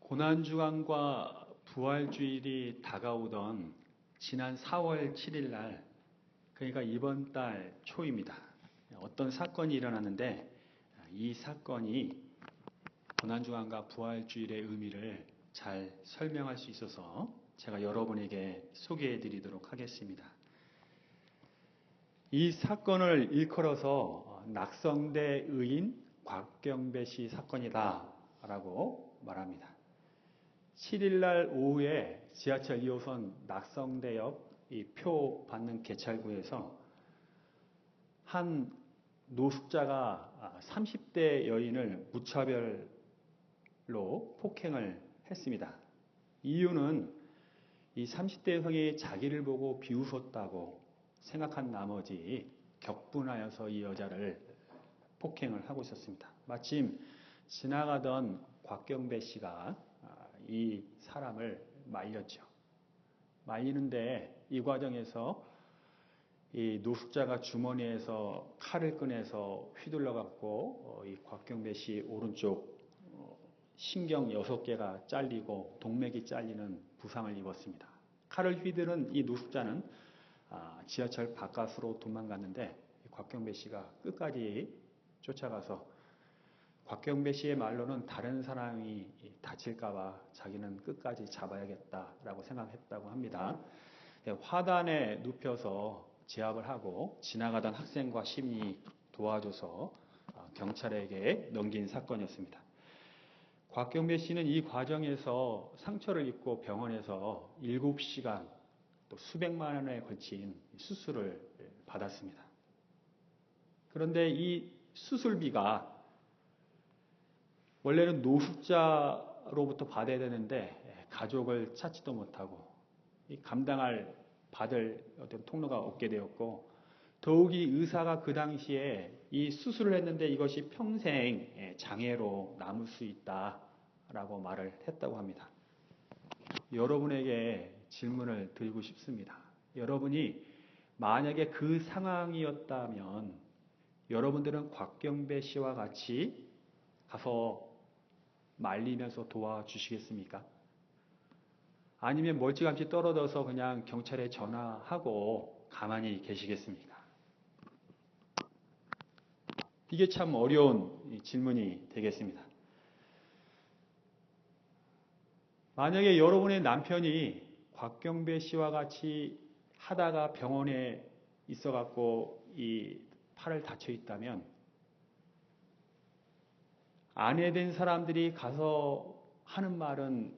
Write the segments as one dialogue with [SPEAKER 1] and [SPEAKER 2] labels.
[SPEAKER 1] 고난주간과 부활주일이 다가오던 지난 4월 7일 날, 그러니까 이번 달 초입니다. 어떤 사건이 일어났는데 이 사건이 고난주간과 부활주일의 의미를 잘 설명할 수 있어서 제가 여러분에게 소개해 드리도록 하겠습니다. 이 사건을 일컬어서 낙성대 의인 곽경배 씨 사건이다 라고 말합니다. 7일날 오후에 지하철 2호선 낙성대역 표 받는 개찰구에서 한 노숙자가 30대 여인을 무차별로 폭행을 했습니다. 이유는 이 30대 여성이 자기를 보고 비웃었다고 생각한 나머지 격분하여서 이 여자를 폭행을 하고 있었습니다. 마침 지나가던 곽경배 씨가 이 사람을 말렸죠. 말리는데 이 과정에서 이 노숙자가 주머니에서 칼을 꺼내서 휘둘러 갖고 이 곽경배 씨 오른쪽 신경 6개가 잘리고 동맥이 잘리는 부상을 입었습니다. 칼을 휘두른 이 노숙자는 지하철 바깥으로 도망갔는데 곽경배 씨가 끝까지 쫓아가서 곽경배 씨의 말로는 다른 사람이 다칠까봐 자기는 끝까지 잡아야겠다라고 생각했다고 합니다. 화단에 눕혀서 제압을 하고 지나가던 학생과 시민이 도와줘서 경찰에게 넘긴 사건이었습니다. 곽경배 씨는 이 과정에서 상처를 입고 병원에서 7시간 또 수백만 원에 걸친 수술을 받았습니다. 그런데 이 수술비가 원래는 노숙자로부터 받아야 되는데 가족을 찾지도 못하고 받을 어떤 통로가 없게 되었고, 더욱이 의사가 그 당시에 이 수술을 했는데 이것이 평생 장애로 남을 수 있다라고 말을 했다고 합니다. 여러분에게 질문을 드리고 싶습니다. 여러분이 만약에 그 상황이었다면 여러분들은 곽경배 씨와 같이 가서 말리면서 도와주시겠습니까? 아니면 멀찌감치 떨어져서 그냥 경찰에 전화하고 가만히 계시겠습니까? 이게 참 어려운 질문이 되겠습니다. 만약에 여러분의 남편이 곽경배 씨와 같이 하다가 병원에 있어갖고 이 팔을 다쳐 있다면 아내 된 사람들이 가서 하는 말은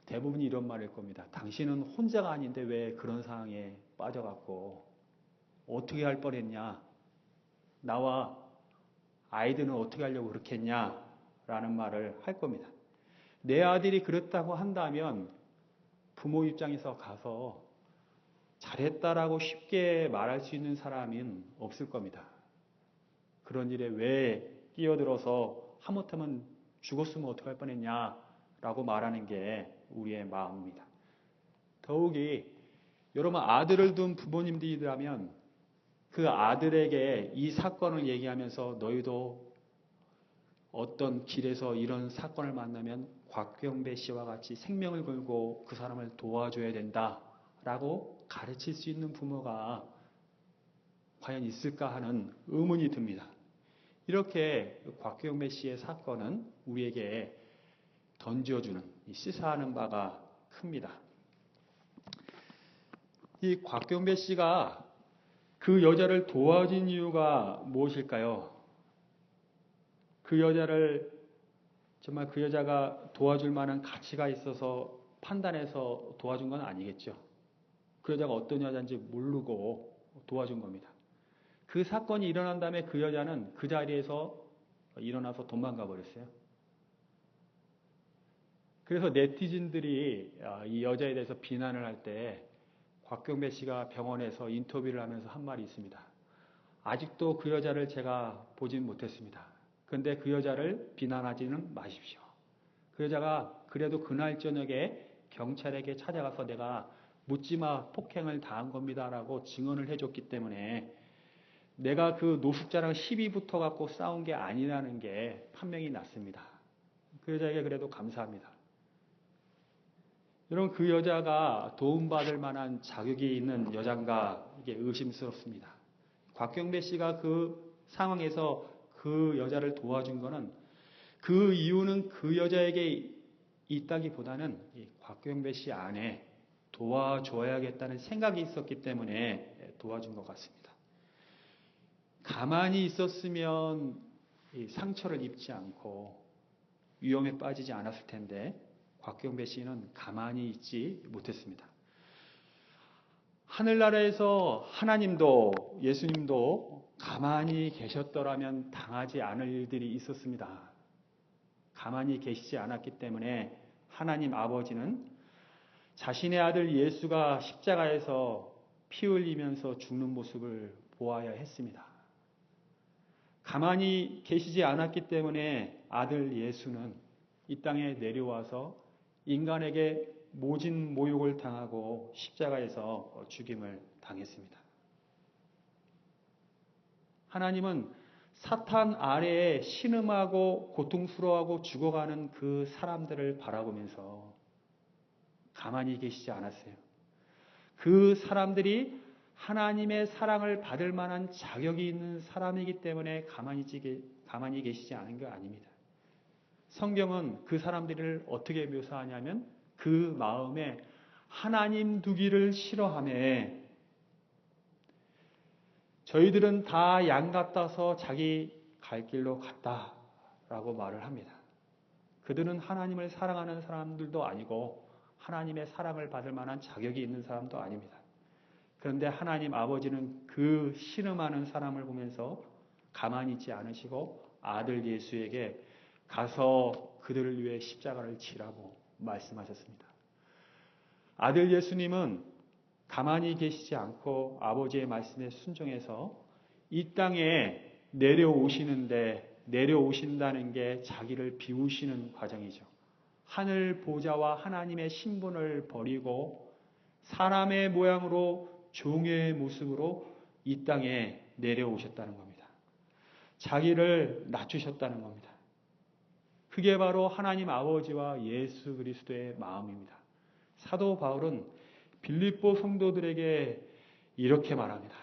[SPEAKER 1] 대부분 이런 말일 겁니다. 당신은 혼자가 아닌데 왜 그런 상황에 빠져갖고 어떻게 할 뻔했냐? 나와 아이들은 어떻게 하려고 그렇게 했냐? 라는 말을 할 겁니다. 내 아들이 그랬다고 한다면 부모 입장에서 가서 잘했다라고 쉽게 말할 수 있는 사람은 없을 겁니다. 그런 일에 왜 끼어들어서 하마터면 죽었으면 어떡할 뻔했냐라고 말하는 게 우리의 마음입니다. 더욱이 여러분 아들을 둔 부모님들이라면 그 아들에게 이 사건을 얘기하면서 너희도 어떤 길에서 이런 사건을 만나면 곽경배 씨와 같이 생명을 걸고 그 사람을 도와줘야 된다라고 가르칠 수 있는 부모가 과연 있을까 하는 의문이 듭니다. 이렇게 곽경배 씨의 사건은 우리에게 던져주는 시사하는 바가 큽니다. 이 곽경배 씨가 그 여자를 도와준 이유가 무엇일까요? 그 여자를 정말 그 여자가 도와줄 만한 가치가 있어서 판단해서 도와준 건 아니겠죠. 그 여자가 어떤 여자인지 모르고 도와준 겁니다. 그 사건이 일어난 다음에 그 여자는 그 자리에서 일어나서 도망가 버렸어요. 그래서 네티즌들이 이 여자에 대해서 비난을 할 때 곽경배 씨가 병원에서 인터뷰를 하면서 한 말이 있습니다. 아직도 그 여자를 제가 보진 못했습니다. 그런데 그 여자를 비난하지는 마십시오. 그 여자가 그래도 그날 저녁에 경찰에게 찾아가서 내가 묻지마 폭행을 당한 겁니다라고 증언을 해줬기 때문에 내가 그 노숙자랑 시비 붙어갖고 싸운 게 아니라는 게 판명이 났습니다. 그 여자에게 그래도 감사합니다. 여러분, 그 여자가 도움받을 만한 자격이 있는 여잔가 이게 의심스럽습니다. 곽경배 씨가 그 상황에서 그 여자를 도와준 거는 그 이유는 그 여자에게 있다기보다는 곽경배 씨 안에 도와줘야겠다는 생각이 있었기 때문에 도와준 것 같습니다. 가만히 있었으면 상처를 입지 않고 위험에 빠지지 않았을 텐데 곽경배 씨는 가만히 있지 못했습니다. 하늘나라에서 하나님도 예수님도 가만히 계셨더라면 당하지 않을 일들이 있었습니다. 가만히 계시지 않았기 때문에 하나님 아버지는 자신의 아들 예수가 십자가에서 피 흘리면서 죽는 모습을 보아야 했습니다. 가만히 계시지 않았기 때문에 아들 예수는 이 땅에 내려와서 인간에게 모진 모욕을 당하고 십자가에서 죽임을 당했습니다. 하나님은 사탄 아래에 신음하고 고통스러워하고 죽어가는 그 사람들을 바라보면서 가만히 계시지 않았어요. 그 사람들이 하나님의 사랑을 받을 만한 자격이 있는 사람이기 때문에 가만히 계시지 않은 게 아닙니다. 성경은 그 사람들을 어떻게 묘사하냐면 그 마음에 하나님 두기를 싫어하며 저희들은 다 양 같아서 자기 갈 길로 갔다라고 말을 합니다. 그들은 하나님을 사랑하는 사람들도 아니고 하나님의 사랑을 받을 만한 자격이 있는 사람도 아닙니다. 그런데 하나님 아버지는 그 신음하는 사람을 보면서 가만히 있지 않으시고 아들 예수에게 가서 그들을 위해 십자가를 지라고 말씀하셨습니다. 아들 예수님은 가만히 계시지 않고 아버지의 말씀에 순종해서 이 땅에 내려오신다는 게 자기를 비우시는 과정이죠. 하늘 보좌와 하나님의 신분을 버리고 사람의 모양으로 종의 모습으로 이 땅에 내려오셨다는 겁니다. 자기를 낮추셨다는 겁니다. 그게 바로 하나님 아버지와 예수 그리스도의 마음입니다. 사도 바울은 빌립보 성도들에게 이렇게 말합니다.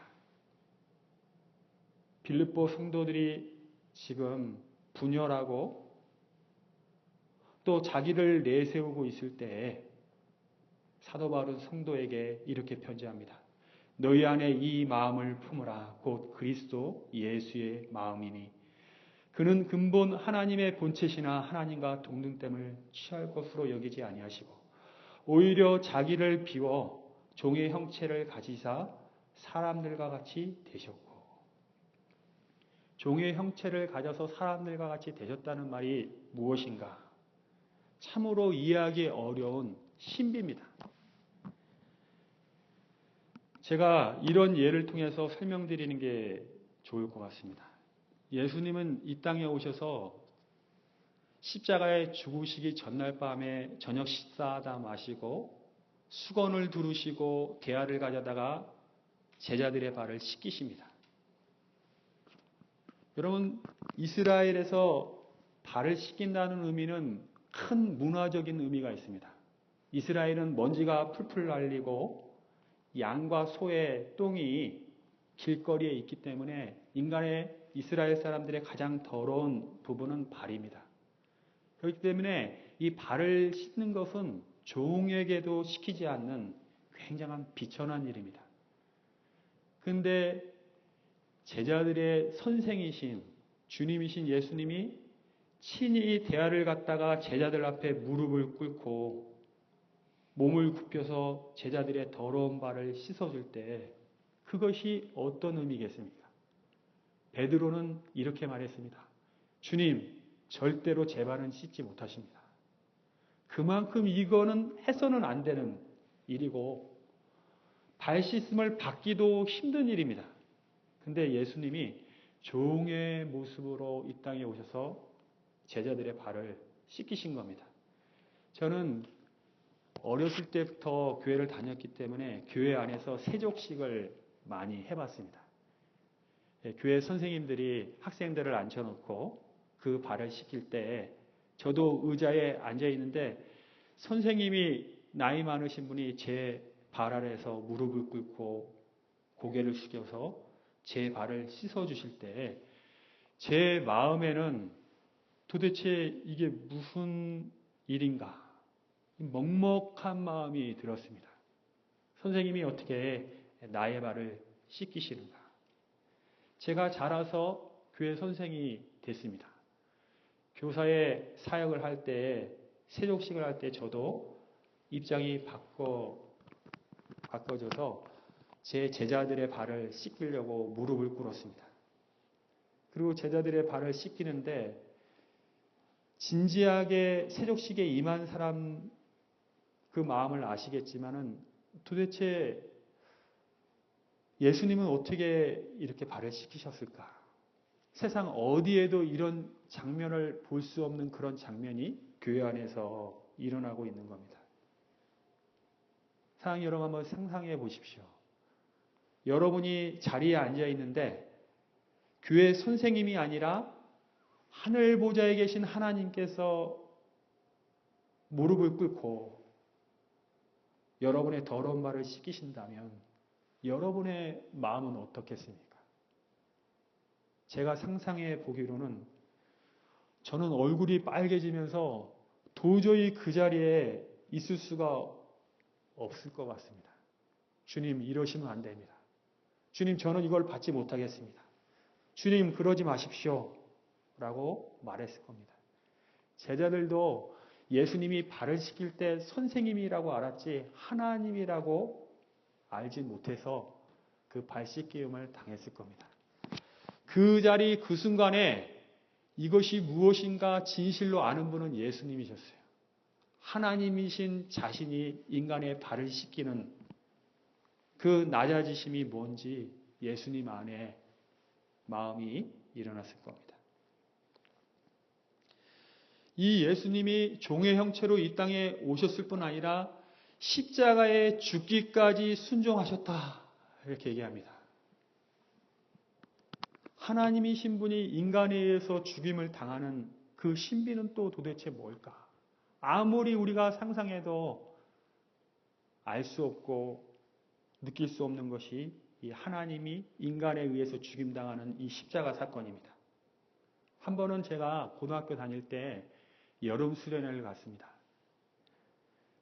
[SPEAKER 1] 빌립보 성도들이 지금 분열하고 또 자기를 내세우고 있을 때에 사도 바울은 성도에게 이렇게 편지합니다. 너희 안에 이 마음을 품으라. 곧 그리스도 예수의 마음이니 그는 근본 하나님의 본체시나 하나님과 동등됨을 취할 것으로 여기지 아니하시고 오히려 자기를 비워 종의 형체를 가지사 사람들과 같이 되셨고 종의 형체를 가져서 사람들과 같이 되셨다는 말이 무엇인가? 참으로 이해하기 어려운 신비입니다. 제가 이런 예를 통해서 설명드리는 게 좋을 것 같습니다. 예수님은 이 땅에 오셔서 십자가에 죽으시기 전날 밤에 저녁 식사하다 마시고 수건을 두르시고 대야를 가져다가 제자들의 발을 씻기십니다. 여러분, 이스라엘에서 발을 씻긴다는 의미는 큰 문화적인 의미가 있습니다. 이스라엘은 먼지가 풀풀 날리고 양과 소의 똥이 길거리에 있기 때문에 이스라엘 사람들의 가장 더러운 부분은 발입니다. 그렇기 때문에 이 발을 씻는 것은 종에게도 시키지 않는 굉장한 비천한 일입니다. 그런데 제자들의 선생이신 주님이신 예수님이 친히 대야를 갖다가 제자들 앞에 무릎을 꿇고 몸을 굽혀서 제자들의 더러운 발을 씻어줄 때 그것이 어떤 의미겠습니까? 베드로는 이렇게 말했습니다. 주님, 절대로 제 발은 씻지 못하십니다. 그만큼 이거는 해서는 안 되는 일이고 발 씻음을 받기도 힘든 일입니다. 근데 예수님이 종의 모습으로 이 땅에 오셔서 제자들의 발을 씻기신 겁니다. 저는 어렸을 때부터 교회를 다녔기 때문에 교회 안에서 세족식을 많이 해봤습니다. 교회 선생님들이 학생들을 앉혀놓고 그 발을 씻길 때 저도 의자에 앉아 있는데 선생님이 나이 많으신 분이 제 발 아래에서 무릎을 꿇고 고개를 숙여서 제 발을 씻어 주실 때 제 마음에는 도대체 이게 무슨 일인가? 먹먹한 마음이 들었습니다. 선생님이 어떻게 나의 발을 씻기시는가? 제가 자라서 교회 선생이 됐습니다. 교사의 사역을 할 때, 세족식을 할 때 저도 입장이 바꿔져서 제 제자들의 발을 씻기려고 무릎을 꿇었습니다. 그리고 제자들의 발을 씻기는데 진지하게 세족식에 임한 사람 그 마음을 아시겠지만은 도대체 예수님은 어떻게 이렇게 발을 씻기셨을까? 세상 어디에도 이런 장면을 볼 수 없는 그런 장면이 교회 안에서 일어나고 있는 겁니다. 사랑하는 여러분 한번 상상해 보십시오. 여러분이 자리에 앉아 있는데 교회 선생님이 아니라 하늘 보좌에 계신 하나님께서 무릎을 꿇고 여러분의 더러운 발을 씻기신다면 여러분의 마음은 어떻겠습니까? 제가 상상해 보기로는 저는 얼굴이 빨개지면서 도저히 그 자리에 있을 수가 없을 것 같습니다. 주님, 이러시면 안 됩니다. 주님, 저는 이걸 받지 못하겠습니다. 주님, 그러지 마십시오. 라고 말했을 겁니다. 제자들도 예수님이 발을 씻길 때 선생님이라고 알았지 하나님이라고 알지 못해서 그 발 씻기움을 당했을 겁니다. 그 자리 그 순간에 이것이 무엇인가 진실로 아는 분은 예수님이셨어요. 하나님이신 자신이 인간의 발을 씻기는 그 낮아지심이 뭔지 예수님 안에 마음이 일어났을 겁니다. 이 예수님이 종의 형체로 이 땅에 오셨을 뿐 아니라 십자가에 죽기까지 순종하셨다. 이렇게 얘기합니다. 하나님이신 분이 인간에 의해서 죽임을 당하는 그 신비는 또 도대체 뭘까? 아무리 우리가 상상해도 알 수 없고 느낄 수 없는 것이 이 하나님이 인간에 의해서 죽임당하는 이 십자가 사건입니다. 한 번은 제가 고등학교 다닐 때 여름 수련회를 갔습니다.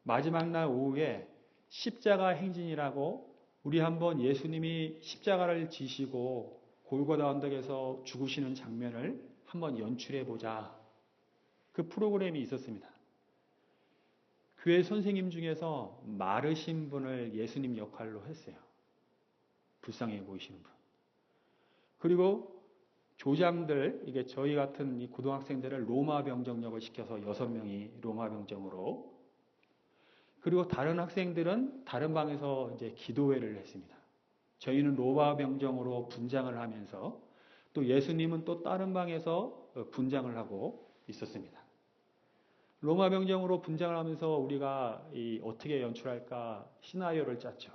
[SPEAKER 1] 마지막 날 오후에 십자가 행진이라고 우리 한번 예수님이 십자가를 지시고 골고다 언덕에서 죽으시는 장면을 한번 연출해 보자. 그 프로그램이 있었습니다. 교회 선생님 중에서 마르신 분을 예수님 역할로 했어요. 불쌍해 보이시는 분. 그리고 조장들, 이게 저희 같은 이 고등학생들을 로마 병정역을 시켜서 6명이 로마 병정으로, 그리고 다른 학생들은 다른 방에서 이제 기도회를 했습니다. 저희는 로마 병정으로 분장을 하면서 또 예수님은 또 다른 방에서 분장을 하고 있었습니다. 로마 병정으로 분장을 하면서 우리가 어떻게 연출할까 시나리오를 짰죠.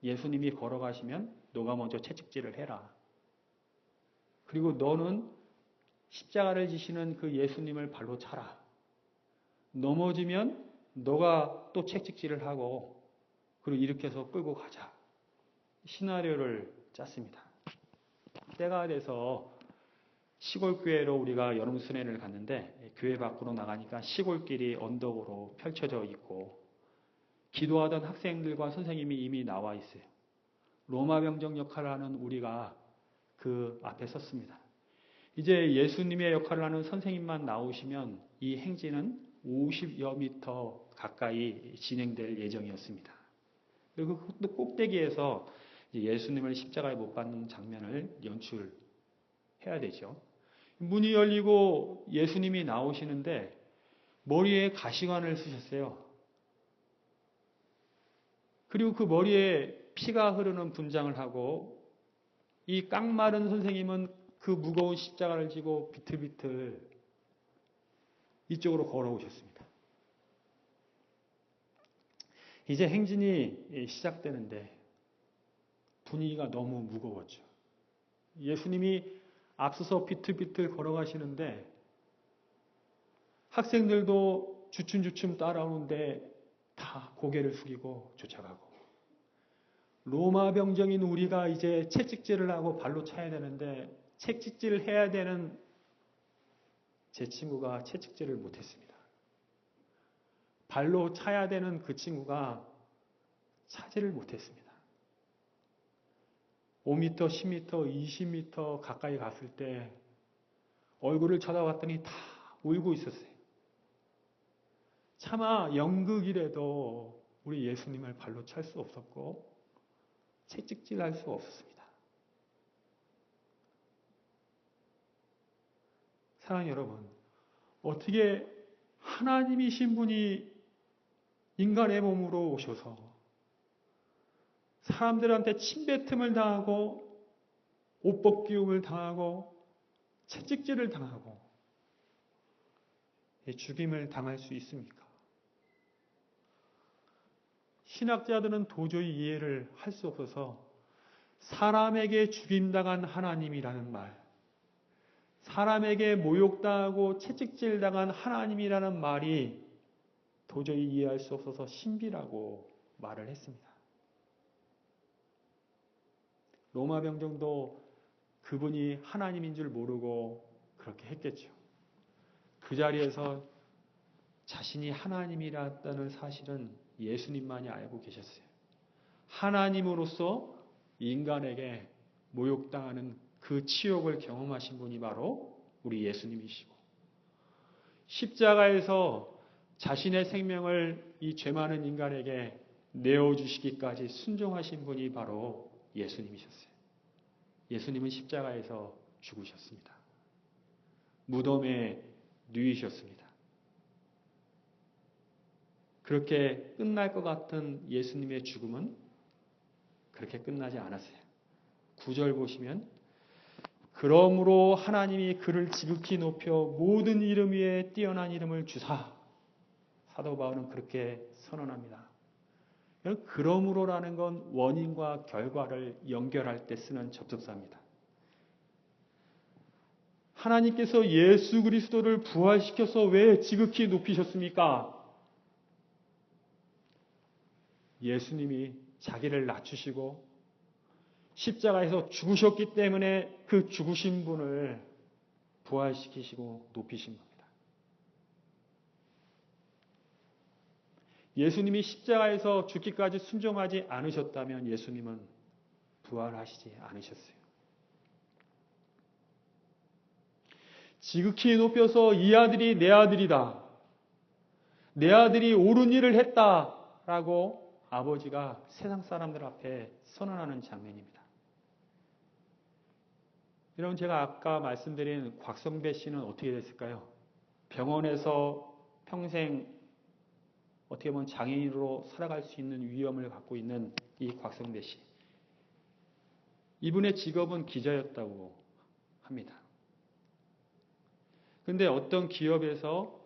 [SPEAKER 1] 예수님이 걸어가시면 너가 먼저 채찍질을 해라. 그리고 너는 십자가를 지시는 그 예수님을 발로 차라. 넘어지면 너가 또 채찍질을 하고 그리고 이렇게 해서 끌고 가자. 시나리오를 짰습니다. 때가 돼서 시골 교회로 우리가 여름 수련회를 갔는데 교회 밖으로 나가니까 시골길이 언덕으로 펼쳐져 있고 기도하던 학생들과 선생님이 이미 나와 있어요. 로마 병정 역할을 하는 우리가 그 앞에 섰습니다. 이제 예수님의 역할을 하는 선생님만 나오시면 이 행진은 50여 미터 가까이 진행될 예정이었습니다. 그리고 또 꼭대기에서 예수님을 십자가에 못 박는 장면을 연출해야 되죠. 문이 열리고 예수님이 나오시는데 머리에 가시관을 쓰셨어요. 그리고 그 머리에 피가 흐르는 분장을 하고 이 깡마른 선생님은 그 무거운 십자가를 지고 비틀비틀 이쪽으로 걸어오셨습니다. 이제 행진이 시작되는데 분위기가 너무 무거웠죠. 예수님이 앞서서 비틀비틀 걸어가시는데 학생들도 주춤주춤 따라오는데 다 고개를 숙이고 쫓아가고, 로마 병정인 우리가 이제 채찍질을 하고 발로 차야 되는데 채찍질을 해야 되는 제 친구가 채찍질을 못했습니다. 발로 차야 되는 그 친구가 차지를 못했습니다. 5m, 10m, 20m 가까이 갔을 때 얼굴을 쳐다봤더니 다 울고 있었어요. 차마 연극이라도 우리 예수님을 발로 찰 수 없었고 채찍질할 수 없었습니다. 사랑하는 여러분, 어떻게 하나님이신 분이 인간의 몸으로 오셔서 사람들한테 침뱉음을 당하고 옷 벗기움을 당하고 채찍질을 당하고 죽임을 당할 수 있습니까? 신학자들은 도저히 이해를 할 수 없어서 사람에게 죽임당한 하나님이라는 말, 사람에게 모욕당하고 채찍질당한 하나님이라는 말이 도저히 이해할 수 없어서 신비라고 말을 했습니다. 로마 병정도 그분이 하나님인 줄 모르고 그렇게 했겠죠. 그 자리에서 자신이 하나님이라는 사실은 예수님만이 알고 계셨어요. 하나님으로서 인간에게 모욕당하는 그 치욕을 경험하신 분이 바로 우리 예수님이시고, 십자가에서 자신의 생명을 이 죄 많은 인간에게 내어주시기까지 순종하신 분이 바로 예수님이셨어요. 예수님은 십자가에서 죽으셨습니다. 무덤에 누이셨습니다. 그렇게 끝날 것 같은 예수님의 죽음은 그렇게 끝나지 않았어요. 9절 보시면, 그러므로 하나님이 그를 지극히 높여 모든 이름 위에 뛰어난 이름을 주사. 사도 바울은 그렇게 선언합니다. 그러므로라는 건 원인과 결과를 연결할 때 쓰는 접속사입니다. 하나님께서 예수 그리스도를 부활시켜서 왜 지극히 높이셨습니까? 예수님이 자기를 낮추시고 십자가에서 죽으셨기 때문에 그 죽으신 분을 부활시키시고 높이신 겁니다. 예수님이 십자가에서 죽기까지 순종하지 않으셨다면 예수님은 부활하시지 않으셨어요. 지극히 높여서 이 아들이 내 아들이다, 내 아들이 옳은 일을 했다라고 아버지가 세상 사람들 앞에 선언하는 장면입니다. 여러분, 제가 아까 말씀드린 곽성배 씨는 어떻게 됐을까요? 병원에서 평생 어떻게 보면 장애인으로 살아갈 수 있는 위험을 갖고 있는 이 곽성배 씨. 이분의 직업은 기자였다고 합니다. 그런데 어떤 기업에서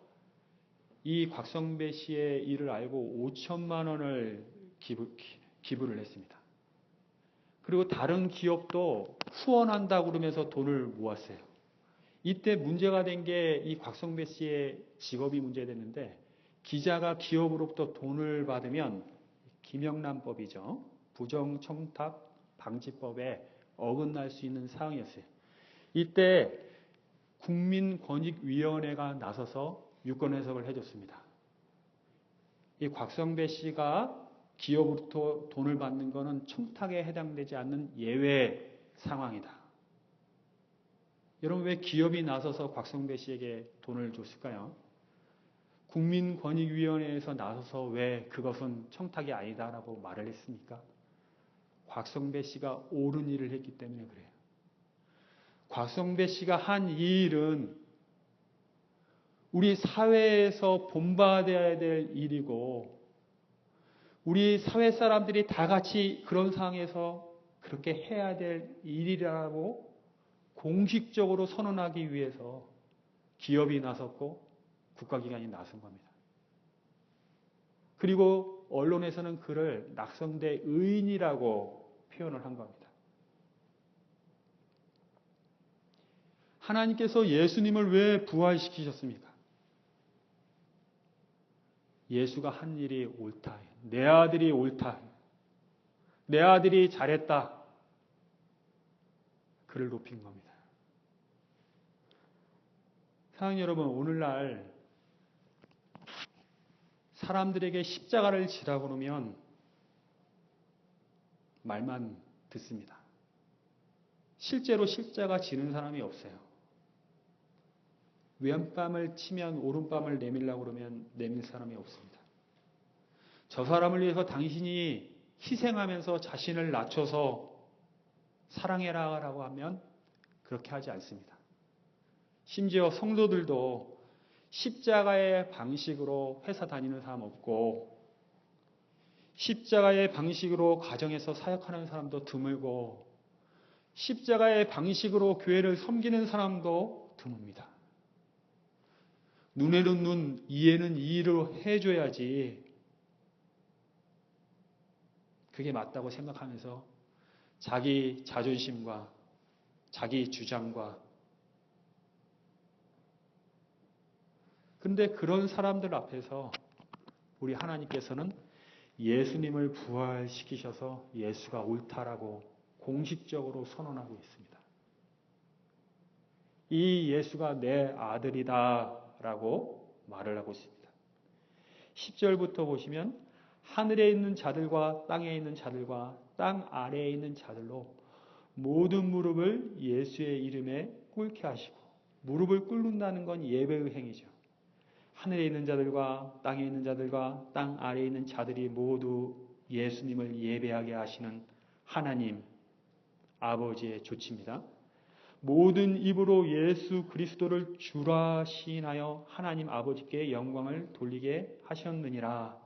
[SPEAKER 1] 이 곽성배 씨의 일을 알고 5천만 원을 기부를 했습니다. 그리고 다른 기업도 후원한다고 그러면서 돈을 모았어요. 이때 문제가 된 게 이 곽성배 씨의 직업이 문제됐는데, 기자가 기업으로부터 돈을 받으면 김영란법이죠. 부정청탁 방지법에 어긋날 수 있는 사항이었어요. 이때 국민권익위원회가 나서서 유권 해석을 해줬습니다. 이 곽성배 씨가 기업으로부터 돈을 받는 것은 청탁에 해당되지 않는 예외 상황이다. 여러분, 왜 기업이 나서서 곽성배 씨에게 돈을 줬을까요? 국민권익위원회에서 나서서 왜 그것은 청탁이 아니다라고 말을 했습니까? 곽성배 씨가 옳은 일을 했기 때문에 그래요. 곽성배 씨가 한 이 일은 우리 사회에서 본받아야 될 일이고, 우리 사회 사람들이 다 같이 그런 상황에서 그렇게 해야 될 일이라고 공식적으로 선언하기 위해서 기업이 나섰고 국가기관이 나선 겁니다. 그리고 언론에서는 그를 낙성대 의인이라고 표현을 한 겁니다. 하나님께서 예수님을 왜 부활시키셨습니까? 예수가 한 일이 옳다. 내 아들이 옳다. 내 아들이 잘했다. 그를 높인 겁니다. 사랑하는 여러분, 오늘날 사람들에게 십자가를 지라고 그러면 말만 듣습니다. 실제로 십자가 지는 사람이 없어요. 왼뺨을 치면 오른뺨을 내밀라고 그러면 내밀 사람이 없습니다. 저 사람을 위해서 당신이 희생하면서 자신을 낮춰서 사랑해라라고 하면 그렇게 하지 않습니다. 심지어 성도들도 십자가의 방식으로 회사 다니는 사람 없고 십자가의 방식으로 가정에서 사역하는 사람도 드물고 십자가의 방식으로 교회를 섬기는 사람도 드뭅니다. 눈에는 눈, 이에는 이로 해줘야지 그게 맞다고 생각하면서 자기 자존심과 자기 주장과 그런데 그런 사람들 앞에서 우리 하나님께서는 예수님을 부활시키셔서 예수가 옳다라고 공식적으로 선언하고 있습니다. 이 예수가 내 아들이다라고 말을 하고 있습니다. 10절부터 보시면 하늘에 있는 자들과 땅에 있는 자들과 땅 아래에 있는 자들로 모든 무릎을 예수의 이름에 꿇게 하시고 무릎을 꿇는다는 건 예배의 행위죠. 하늘에 있는 자들과 땅에 있는 자들과 땅 아래에 있는 자들이 모두 예수님을 예배하게 하시는 하나님 아버지의 조치입니다. 모든 입으로 예수 그리스도를 주라 시인하여 하나님 아버지께 영광을 돌리게 하셨느니라.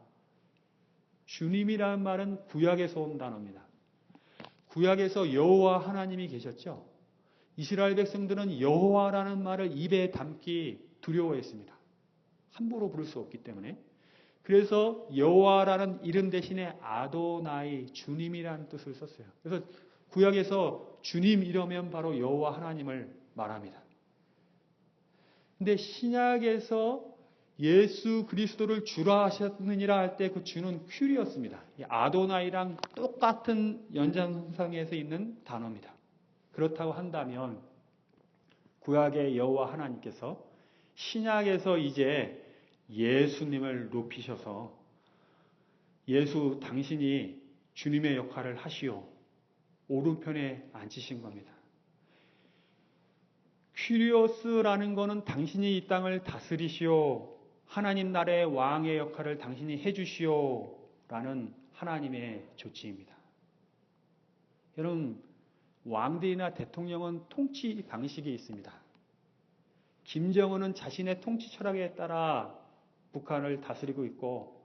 [SPEAKER 1] 주님이라는 말은 구약에서 온 단어입니다. 구약에서 여호와 하나님이 계셨죠. 이스라엘 백성들은 여호와라는 말을 입에 담기 두려워했습니다. 함부로 부를 수 없기 때문에. 그래서 여호와라는 이름 대신에 아도나이, 주님이라는 뜻을 썼어요. 그래서 구약에서 주님 이러면 바로 여호와 하나님을 말합니다. 근데 신약에서 예수 그리스도를 주라 하셨느니라 할 때 그 주는 큐리였습니다. 아도나이랑 똑같은 연장선상에서 있는 단어입니다. 그렇다고 한다면 구약의 여호와 하나님께서 신약에서 이제 예수님을 높이셔서 예수 당신이 주님의 역할을 하시오. 오른편에 앉히신 겁니다. 퀴리오스라는 것은 당신이 이 땅을 다스리시오. 하나님 나라의 왕의 역할을 당신이 해주시오. 라는 하나님의 조치입니다. 여러분, 왕들이나 대통령은 통치 방식이 있습니다. 김정은은 자신의 통치 철학에 따라 북한을 다스리고 있고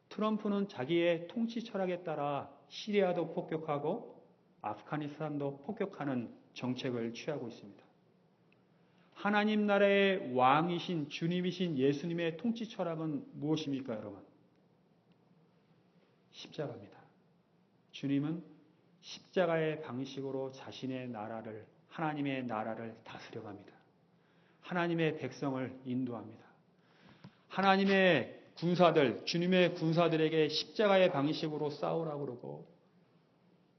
[SPEAKER 1] 트럼프는 자기의 통치 철학에 따라 시리아도 폭격하고 아프가니스탄도 폭격하는 정책을 취하고 있습니다. 하나님 나라의 왕이신 주님이신 예수님의 통치 철학은 무엇입니까, 여러분? 십자가입니다. 주님은 십자가의 방식으로 자신의 나라를, 하나님의 나라를 다스려갑니다. 하나님의 백성을 인도합니다. 하나님의 군사들, 주님의 군사들에게 십자가의 방식으로 싸우라고 그러고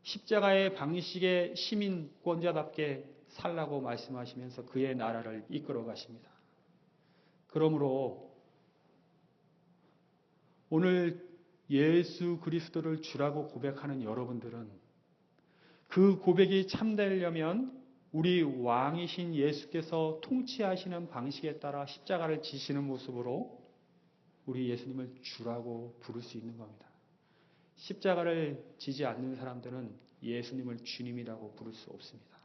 [SPEAKER 1] 십자가의 방식의 시민권자답게 살라고 말씀하시면서 그의 나라를 이끌어 가십니다. 그러므로 오늘 예수 그리스도를 주라고 고백하는 여러분들은 그 고백이 참되려면 우리 왕이신 예수께서 통치하시는 방식에 따라 십자가를 지시는 모습으로 우리 예수님을 주라고 부를 수 있는 겁니다. 십자가를 지지 않는 사람들은 예수님을 주님이라고 부를 수 없습니다.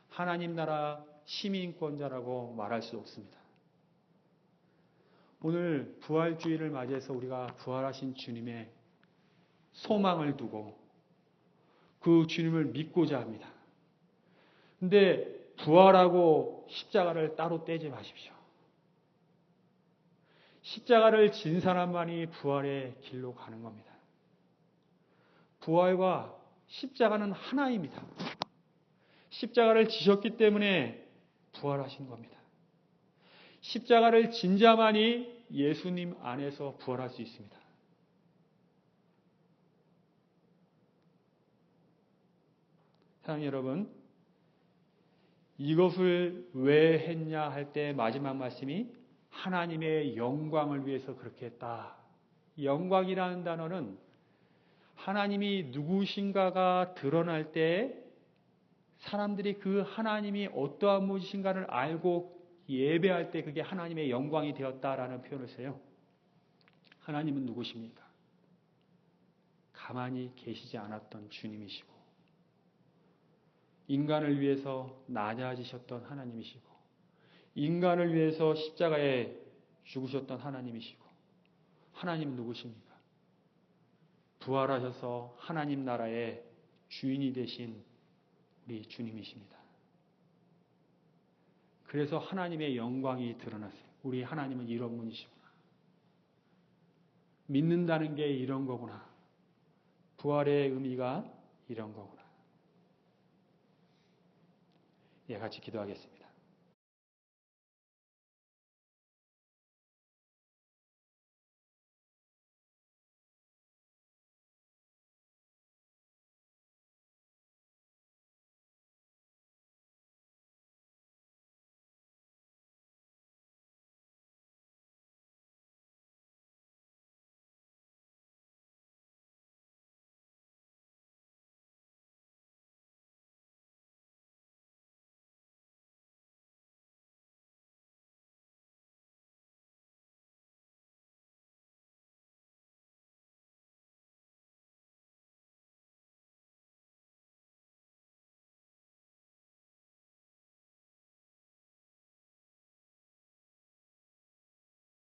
[SPEAKER 1] 하나님 나라 시민권자라고 말할 수 없습니다. 오늘 부활주의를 맞이해서 우리가 부활하신 주님의 소망을 두고 그 주님을 믿고자 합니다. 근데 부활하고 십자가를 따로 떼지 마십시오. 십자가를 진 사람만이 부활의 길로 가는 겁니다. 부활과 십자가는 하나입니다. 십자가를 지셨기 때문에 부활하신 겁니다. 십자가를 진 자만이 예수님 안에서 부활할 수 있습니다. 사랑하는 여러분, 이것을 왜 했냐 할 때 마지막 말씀이 하나님의 영광을 위해서 그렇게 했다. 영광이라는 단어는 하나님이 누구신가가 드러날 때 사람들이 그 하나님이 어떠한 분이신가를 알고 예배할 때 그게 하나님의 영광이 되었다라는 표현을 써요. 하나님은 누구십니까? 가만히 계시지 않았던 주님이시고 인간을 위해서 낮아지셨던 하나님이시고 인간을 위해서 십자가에 죽으셨던 하나님이시고 하나님은 누구십니까? 부활하셔서 하나님 나라의 주인이 되신 우리 주님이십니다. 그래서 하나님의 영광이 드러났어요. 우리 하나님은 이런 분이시구나. 믿는다는 게 이런 거구나. 부활의 의미가 이런 거구나. 예, 같이 기도하겠습니다.